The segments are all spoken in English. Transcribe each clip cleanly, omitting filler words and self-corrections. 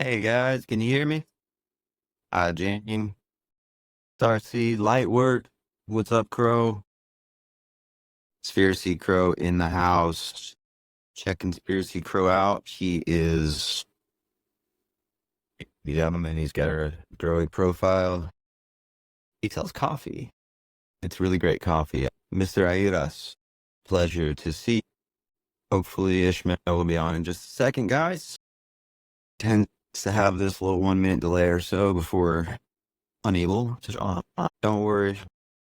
Hey guys, can you hear me? Jane, Darcy, Lightwork, what's up, Crow? Conspiracy Crow in the house. Check Conspiracy Crow out. He is the gentleman. He's got a growing profile. He sells coffee. It's really great coffee. Mr. Airas, pleasure to see. Hopefully Ishmael will be on in just a second, guys. Tends to have this little 1 minute delay or so before unable to on. Don't worry,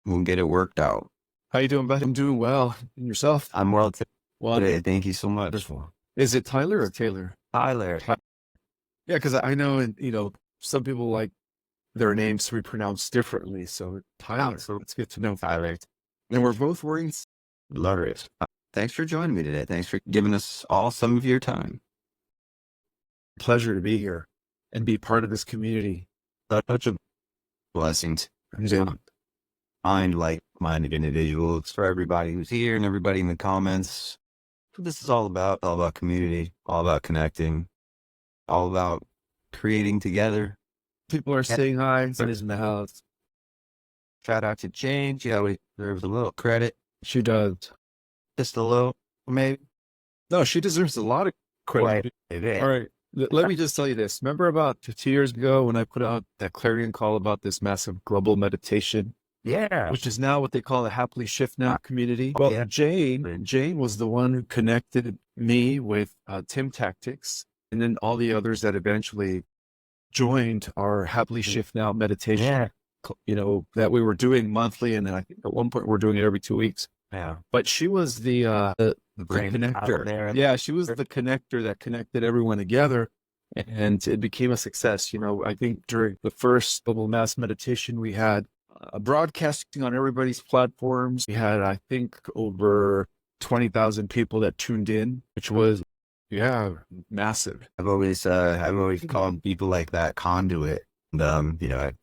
we'll get it worked out. How you doing, bud? I'm doing well. And yourself? I'm well Well, today. Thank you so much. wonderful. Is it Tyler or Taylor? Tyler. Yeah, because I know, and some people like their names to be pronounced differently. So Tyler, so it's good to know. Tyler. And we're both wearing. Love it. Thanks for joining me today. Thanks for giving us all some of your time. Pleasure to be here and be part of this community. Such a blessing to find like-minded individuals for everybody who's here and everybody in the comments. What this is all about community, all about connecting, all about creating together. People are saying hi. Is in the house. Shout out to Jane. She always deserves a little credit. She does. Just a little, maybe. No, she deserves a lot of credit. Right. All right. Let me just tell you this. Remember about 2 years ago when I put out that clarion call about this massive global meditation? Yeah. Which is now what they call the Happily Shift Now community. Well, Well, Jane was the one who connected me with Tim Tactics and then all the others that eventually joined our Happily Shift Now meditation, that we were doing monthly. And then I think at one point we're doing it every 2 weeks. Yeah. But she was the brain connector. there. Yeah, she was the connector that connected everyone together. And it became a success. I think during the first global mass meditation, we had broadcasting on everybody's platforms. We had, I think, over 20,000 people that tuned in, which was, massive. I've always called people like that conduit. And, I've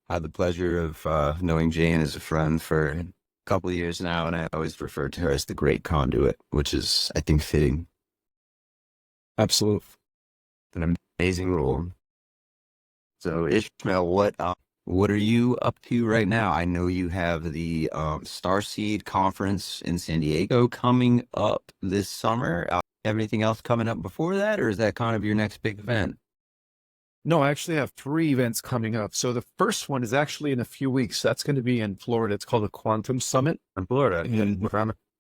had the pleasure of knowing Jane as a friend for a couple of years now, and I always referred to her as the great conduit, which is, I think, fitting. Absolutely. An amazing role. So, Ishmael, what are you up to right now? I know you have the Starseed Conference in San Diego coming up this summer. Everything else coming up before that, or is that kind of your next big event? No, I actually have 3 events coming up. So the first one is actually in a few weeks. That's going to be in Florida. It's called the Quantum Summit. In Florida.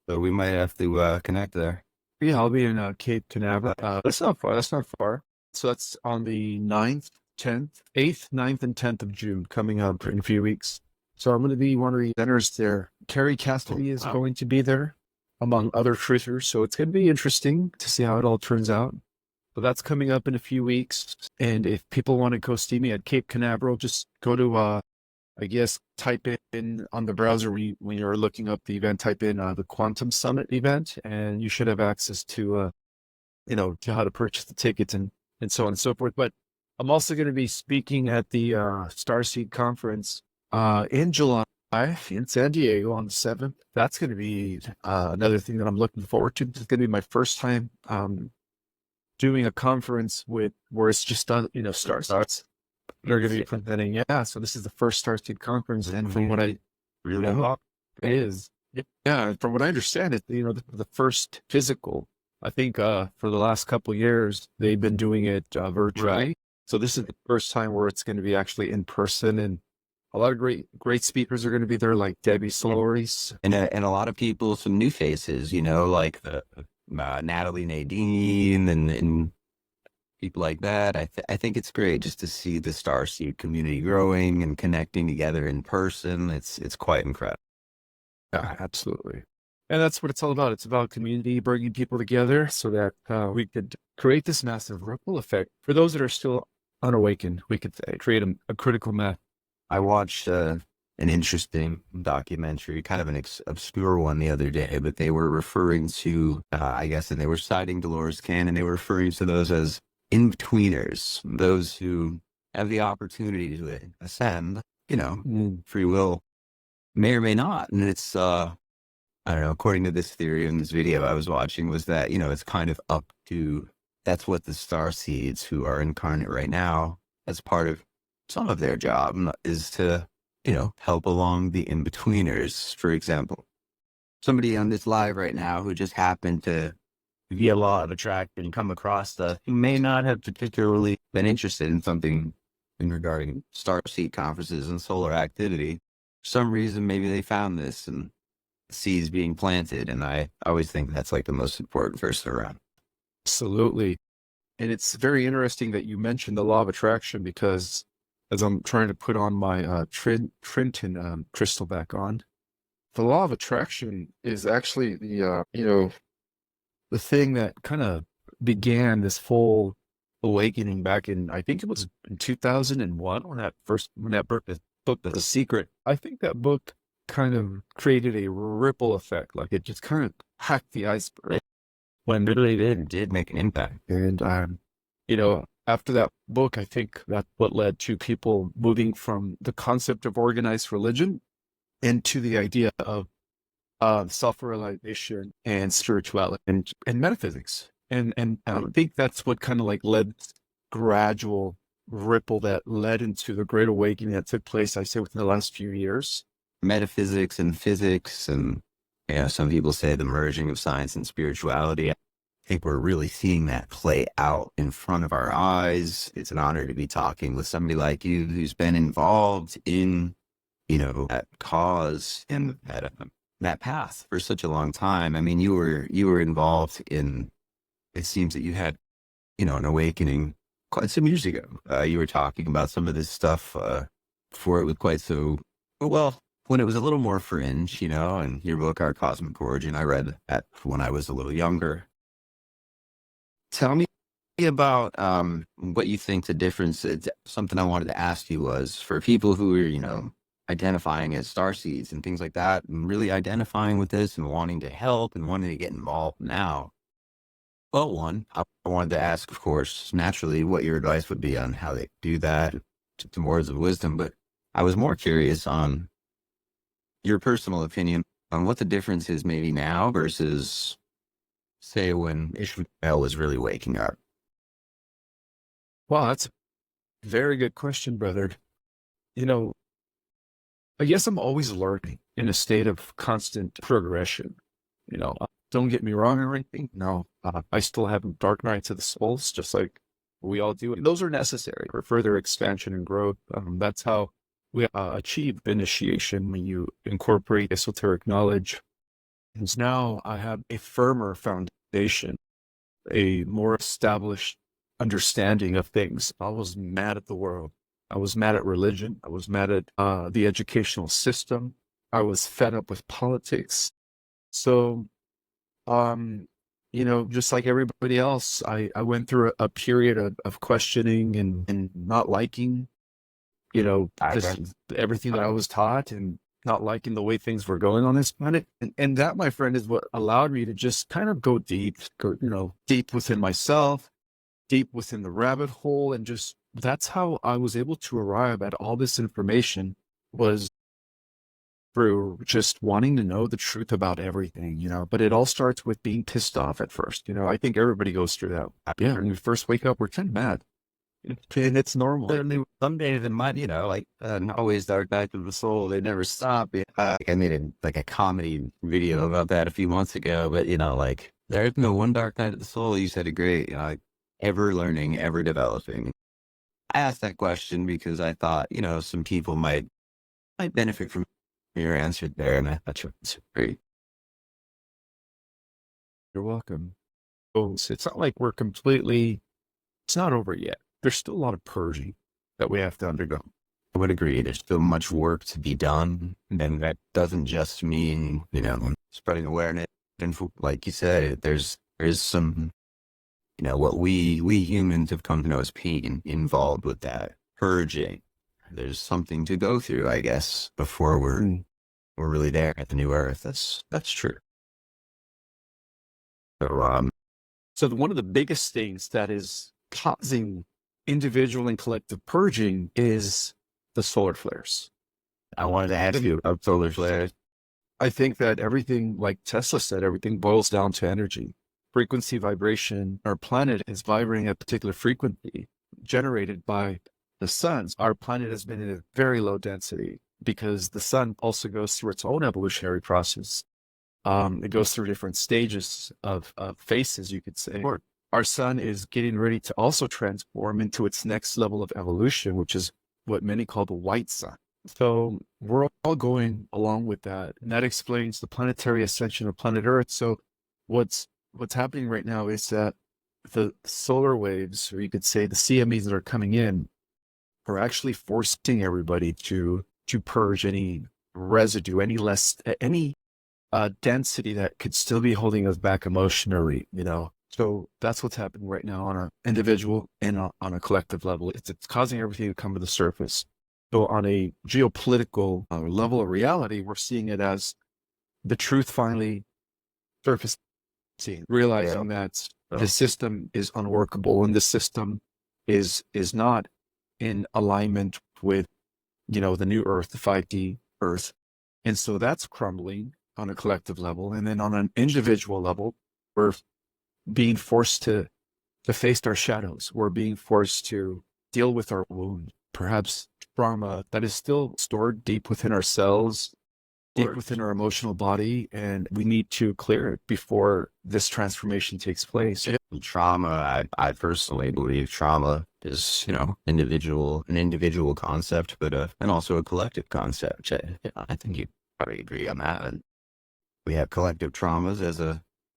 So we might have to connect there. Yeah, I'll be in Cape Canaveral. That's not far. So that's on the 9th, 10th, 8th, 9th, and 10th of June coming up in a few weeks. So I'm going to be one of the presenters there. Carrie Cassidy is going to be there, among other truthers. So it's going to be interesting to see how it all turns out. But that's coming up in a few weeks. And if people want to go see me at Cape Canaveral, just go to, type in on the browser when you're looking up the event, type in the Quantum Summit event, and you should have access to, to how to purchase the tickets and so on and so forth. But I'm also going to be speaking at the Starseed Conference in July in San Diego on the 7th. That's going to be another thing that I'm looking forward to. It's going to be my first time doing a conference where it's just done, Starseeds. They're going to be presenting. Yeah, so this is the first Starseed conference, and from what I Really? from what I understand, it the first physical. I think for the last couple of years they've been doing it virtually. Right. So this is the first time where it's going to be actually in person, and a lot of great speakers are going to be there, like Debbie Soloris. And a lot of people, some new faces, like the Natalie Nadine and people like that. I think it's great just to see the Starseed community growing and connecting together in person. It's quite incredible. Yeah, absolutely. And that's what it's all about. It's about community, bringing people together so that we could create this massive ripple effect. For those that are still unawakened, we could create a critical mass. I watched an interesting documentary, kind of an obscure one the other day, but they were referring to, and they were citing Dolores Cannon, and they were referring to those as in-betweeners, those who have the opportunity to ascend, free will, may or may not. And it's, I don't know, according to this theory in this video I was watching, was that, it's kind of up to that's what the star seeds who are incarnate right now, as part of some of their job, is to, help along the in-betweeners. For example, somebody on this live right now who just happened to, via law of attraction, come across us, who may not have particularly been interested in something in regarding star seed conferences and solar activity. For some reason, maybe they found this and seeds being planted. And I always think that's like the most important person around. Absolutely. And it's very interesting that you mentioned the law of attraction, because as I'm trying to put on my Trenton crystal back on, the law of attraction is actually the thing that kind of began this full awakening back in, I think it was in 2001 when that book, The Secret. I think that book kind of created a ripple effect. Like it just kind of hacked the iceberg. When literally did make an impact. And, after that book, I think that's what led to people moving from the concept of organized religion into the idea of self-realization and spirituality and metaphysics. And I think that's what kind of like led gradual ripple that led into the great awakening that took place, I say, within the last few years. Metaphysics and physics, and some people say the merging of science and spirituality. I think we're really seeing that play out in front of our eyes. It's an honor to be talking with somebody like you who's been involved in, that cause and that path for such a long time. I mean, you were involved in, it seems that you had, an awakening quite some years ago. You were talking about some of this stuff before it was quite so, well, when it was a little more fringe, and your book, Our Cosmic Origin, I read that when I was a little younger. Tell me about what you think the difference is. Something I wanted to ask you was, for people who are, identifying as starseeds and things like that, and really identifying with this and wanting to help and wanting to get involved now. Well, one, I wanted to ask, of course, naturally, what your advice would be on how they do that, some words of wisdom. But I was more curious on your personal opinion on what the difference is maybe now versus, say, when Ishmael was really waking up. Wow, that's a very good question, brother. I guess I'm always learning in a state of constant progression. Don't get me wrong or anything. No, I still have dark nights of the souls, just like we all do. Those are necessary for further expansion and growth. That's how we achieve initiation, when you incorporate esoteric knowledge. And now I have a firmer foundation, a more established understanding of things. I was mad at the world. I was mad at religion. I was mad at the educational system. I was fed up with politics. So, just like everybody else, I went through a period of questioning and not liking, everything that I was taught, and not liking the way things were going on this planet. And that, my friend, is what allowed me to just kind of go deep within myself, deep within the rabbit hole. And just, that's how I was able to arrive at all this information, was through just wanting to know the truth about everything, but it all starts with being pissed off at first. I think everybody goes through that. Yeah. When we first wake up, we're kind of mad. And it's normal. Certainly, some days it might, always dark night of the soul. They never stop. I made a comedy video about that a few months ago, but there's no one dark night of the soul. You said it great. Ever learning, ever developing. I asked that question because I thought, some people might benefit from your answer there, and I thought you was great. You're welcome. Oh, it's not like it's not over yet. There's still a lot of purging that we have to undergo. I would agree. There's still much work to be done. And that doesn't just mean, spreading awareness. And like you said, there's some, what we humans have come to know as pain involved with that purging. There's something to go through, I guess, before we're really there at the new earth. That's true. So one of the biggest things that is causing individual and collective purging is the solar flares. I wanted to ask you about solar flares. I think that everything, like Tesla said, everything boils down to energy. frequency vibration, our planet is vibrating at a particular frequency generated by the sun. Our planet has been in a very low density because the sun also goes through its own evolutionary process. It goes through different stages of phases, you could say. Our sun is getting ready to also transform into its next level of evolution, which is what many call the white sun. So we're all going along with that. And that explains the planetary ascension of planet Earth. So what's happening right now is that the solar waves, or you could say the CMEs that are coming in, are actually forcing everybody to purge any residue, any density that could still be holding us back emotionally, So that's what's happening right now on an individual and on a collective level. It's causing everything to come to the surface. So on a geopolitical level of reality, we're seeing it as the truth finally surfacing, realizing that the system is unworkable and the system is not in alignment with, the new Earth, the 5D Earth. And so that's crumbling on a collective level. And then on an individual level, we're being forced to face our shadows. We're being forced to deal with our wound, perhaps trauma that is still stored deep within our cells, deep within our emotional body, and we need to clear it before this transformation takes place. Trauma, I personally believe trauma is, an individual concept, but and also a collective concept. I think you probably agree on that. And we have collective traumas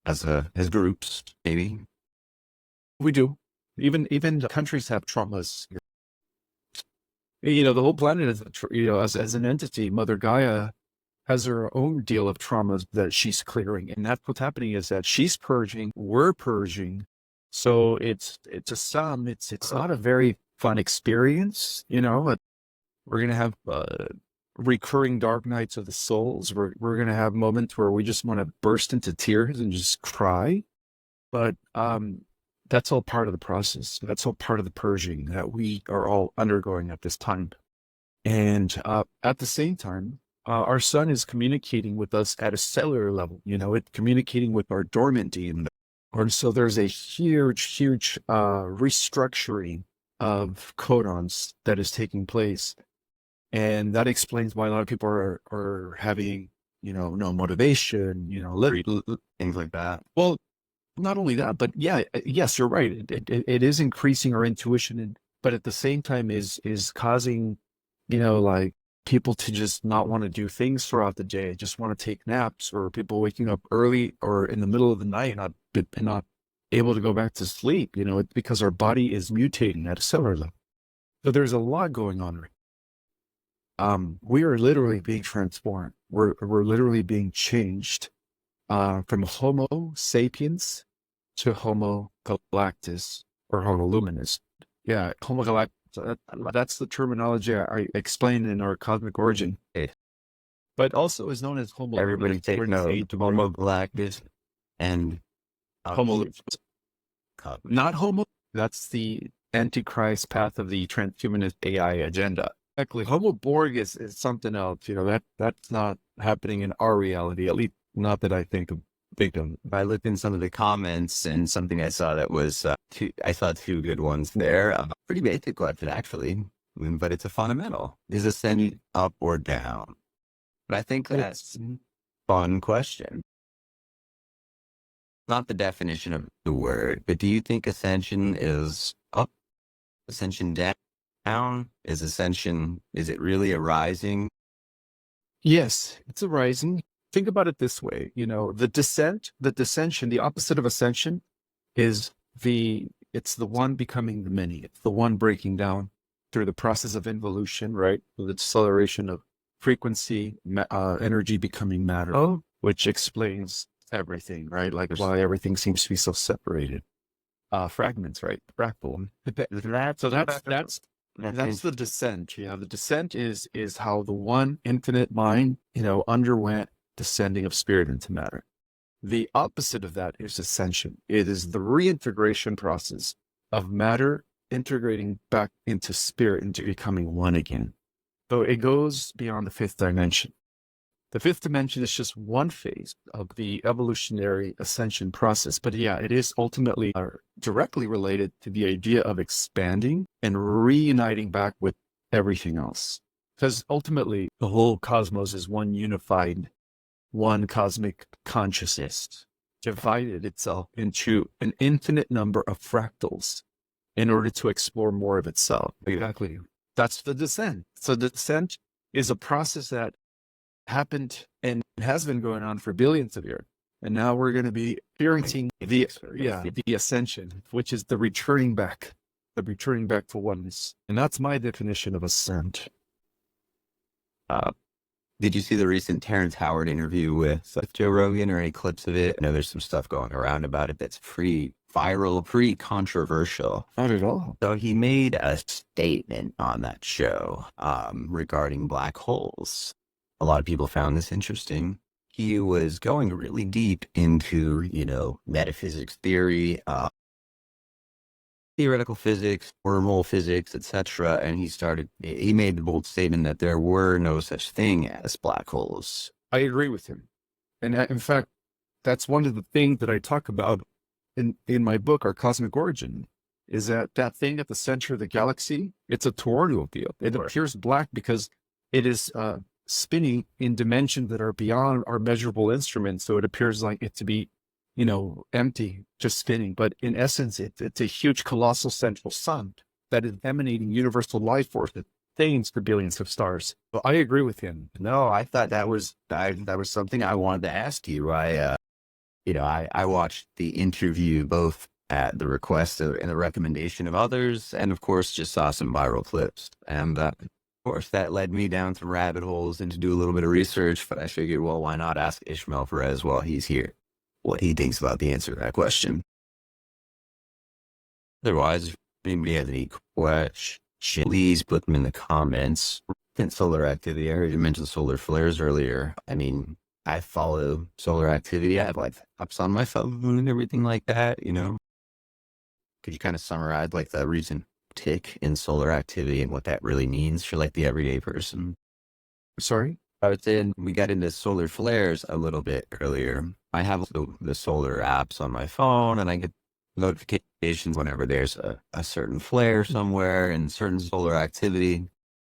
as groups, maybe. We do. Even the countries have traumas. The whole planet is, as an entity, Mother Gaia has her own deal of traumas that she's clearing. And that's what's happening, is that she's purging, we're purging. So it's a sum. It's not a very fun experience, We're going to have recurring dark nights of the souls. We're going to have moments where we just want to burst into tears and just cry. But that's all part of the process. That's all part of the purging that we are all undergoing at this time. And at the same time, our sun is communicating with us at a cellular level. It's communicating with our dormant DNA. And so there's a huge restructuring of codons that is taking place. And that explains why a lot of people are having, no motivation, Things like that. Well, not only that, but yes, you're right. It is increasing our intuition, but at the same time is causing, like people to just not want to do things throughout the day, just want to take naps, or people waking up early or in the middle of the night and not able to go back to sleep. It's because our body is mutating at a cellular level. So there's a lot going on right. We are literally being transformed. We're literally being changed from Homo sapiens to Homo galactus or Homo luminous. Yeah, Homo galactus. That's the terminology I explained in our cosmic origin. But also is known as Homo. Everybody take note. Homo galactus and Homo. Not Homo. That's the Antichrist path of the transhumanist AI agenda. Exactly. Homo Borg is something else. That's not happening in our reality, at least not that I think of. I looked in some of the comments and something I saw that was, I saw two good ones there. Pretty basic question, actually, but it's a fundamental. Is ascending up or down? But I think that's a fun question. Not the definition of the word, but do you think ascension is up, ascension down? Is it really a rising? Yes, it's a rising. Think about it this way, the descension, the opposite of ascension it's the one becoming the many. It's the one breaking down through the process of involution, right? The acceleration of frequency, energy becoming matter, which explains everything, right? Like why everything seems to be so separated. Fragments, right? Fractal. So that's the descent. Yeah, the descent is how the one infinite mind, underwent descending of spirit into matter. The opposite of that is ascension. It is the reintegration process of matter integrating back into spirit, into becoming one again. So it goes beyond the fifth dimension. The fifth dimension is just one phase of the evolutionary ascension process. But yeah, it is ultimately directly related to the idea of expanding and reuniting back with everything else. Because ultimately, the whole cosmos is one unified, one cosmic consciousness, divided itself into an infinite number of fractals in order to explore more of itself. Exactly. That's the descent. So the descent is a process that happened and has been going on for billions of years. And now we're going to be experiencing the ascension, which is the returning back to oneness. And that's my definition of ascent. Did you see the recent Terrence Howard interview with Joe Rogan, or any clips of it? I know there's some stuff going around about it that's pretty viral, pretty controversial. Not at all. So he made a statement on that show regarding black holes. A lot of people found this interesting. He was going really deep into, metaphysics theory, theoretical physics, wormhole physics, etc. And he made the bold statement that there were no such thing as black holes. I agree with him. And in fact, that's one of the things that I talk about in my book, Our Cosmic Origin, is that thing at the center of the galaxy, it's a toroidal field. It appears black because it is spinning in dimensions that are beyond our measurable instruments. So it appears like it to be, empty, just spinning. But in essence, it's a huge, colossal central sun that is emanating universal life force that sustains for billions of stars. So I agree with him. No, I thought that was something I wanted to ask you. I watched the interview both at the request and the recommendation of others, and of course just saw some viral clips. And of course that led me down some rabbit holes and to do a little bit of research. But I figured, well, why not ask Ismael Perez while he's here what he thinks about the answer to that question. Otherwise, if anybody has any questions, please put them in the comments. In solar activity, I heard you mention solar flares earlier. I mean, I follow solar activity. I have apps on my phone and everything like that, Could you kind of summarize the recent tick in solar activity and what that really means for the everyday person? Sorry? I was saying we got into solar flares a little bit earlier. I have the solar apps on my phone, and I get notifications whenever there's a certain flare somewhere and certain solar activity.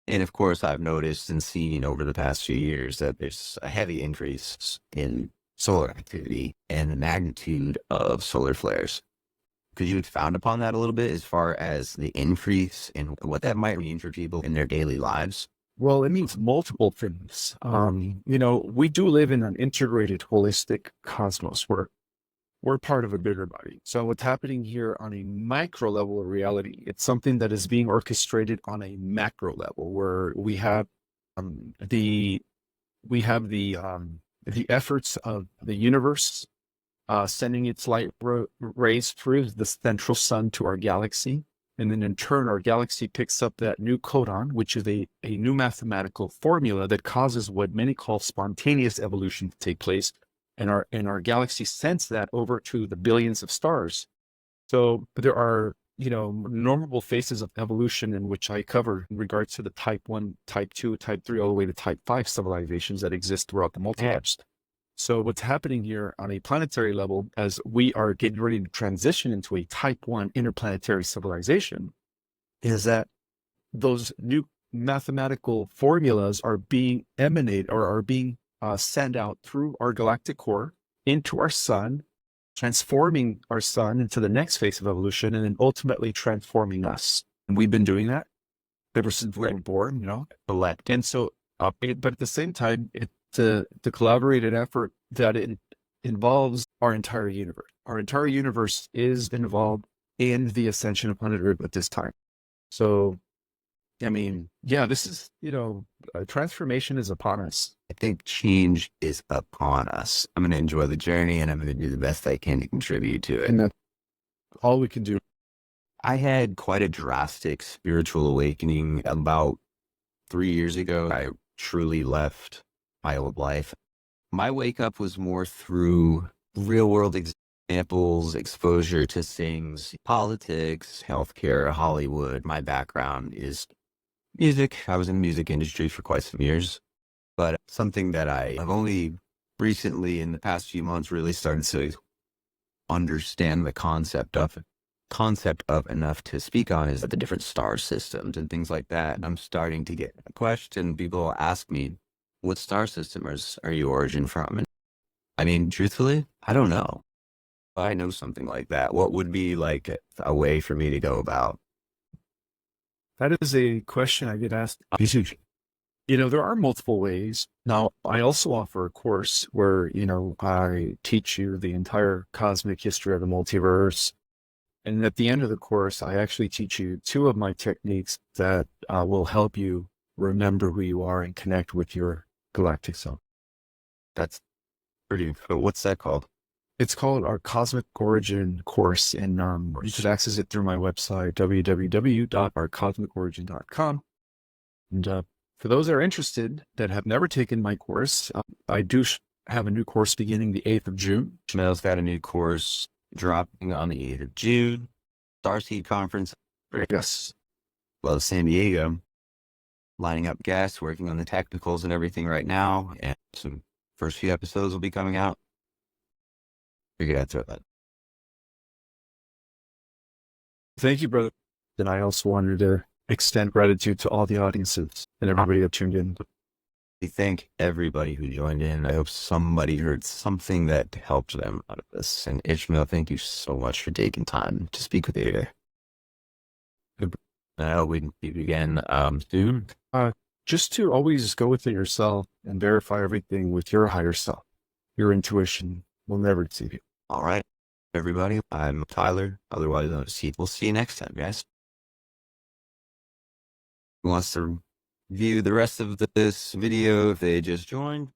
And of course, I've noticed and seen over the past few years that there's a heavy increase in solar activity and the magnitude of solar flares. Could you expound upon that a little bit as far as the increase and what that might mean for people in their daily lives? Well, it means multiple things. We do live in an integrated, holistic cosmos where we're part of a bigger body. So what's happening here on a micro level of reality, it's something that is being orchestrated on a macro level, where we have the efforts of the universe sending its light rays through the central sun to our galaxy. And then in turn, our galaxy picks up that new codon, which is a new mathematical formula that causes what many call spontaneous evolution to take place. And our galaxy sends that over to the billions of stars. So there are, normal phases of evolution in which I cover in regards to the type 1, type 2, type 3, all the way to type 5 civilizations that exist throughout the multiverse. So what's happening here on a planetary level, as we are getting ready to transition into a type 1 interplanetary civilization, is that those new mathematical formulas are being sent out through our galactic core into our sun, transforming our sun into the next phase of evolution, and then ultimately transforming us. And we've been doing that ever since we were born, And so, but at the same time, it's the collaborated effort that it involves our entire universe. Our entire universe is involved in the ascension of planet Earth at this time. So, this is, transformation is upon us. I think change is upon us. I'm going to enjoy the journey, and I'm going to do the best I can to contribute to it. And that's all we can do. I had quite a drastic spiritual awakening about 3 years ago. I truly left my old life. My wake up was more through real world examples, exposure to things, politics, healthcare, Hollywood. My background is music. I was in the music industry for quite some years. but something that I've only recently in the past few months really started to understand the concept of enough to speak on is the different star systems and things like that. I'm starting to get a question. People ask me, what star system are you origin from? And I mean, truthfully, I don't know. If I know something like that, what would be like a way for me to go about? That is a question I get asked. There are multiple ways. Now, I also offer a course where, I teach you the entire cosmic history of the multiverse. And at the end of the course, I actually teach you 2 of my techniques that will help you remember who you are and connect with your galactic self. That's pretty cool. What's that called? It's called our Cosmic Origin course, and you could access it through my website, www.ourcosmicorigin.com. And for those that are interested that have never taken my course, I do have a new course beginning the 8th of June. Ismael's got a new course dropping on the 8th of June. Starseed Conference. Yes. Well, San Diego. Lining up guests, working on the technicals and everything right now. And some first few episodes will be coming out. Figured I'd throw that. Thank you, brother. And I also wanted to extend gratitude to all the audiences and everybody that tuned in. We thank everybody who joined in. I hope somebody heard something that helped them out of this. And Ishmael, thank you so much for taking time to speak with you today. And I hope we can meet again soon. Just to always go within yourself and verify everything with your higher self. Your intuition will never deceive you. All right, everybody. I'm Tyler, otherwise known as Heath. We'll see you next time, guys. Who wants to view the rest of this video if they just joined?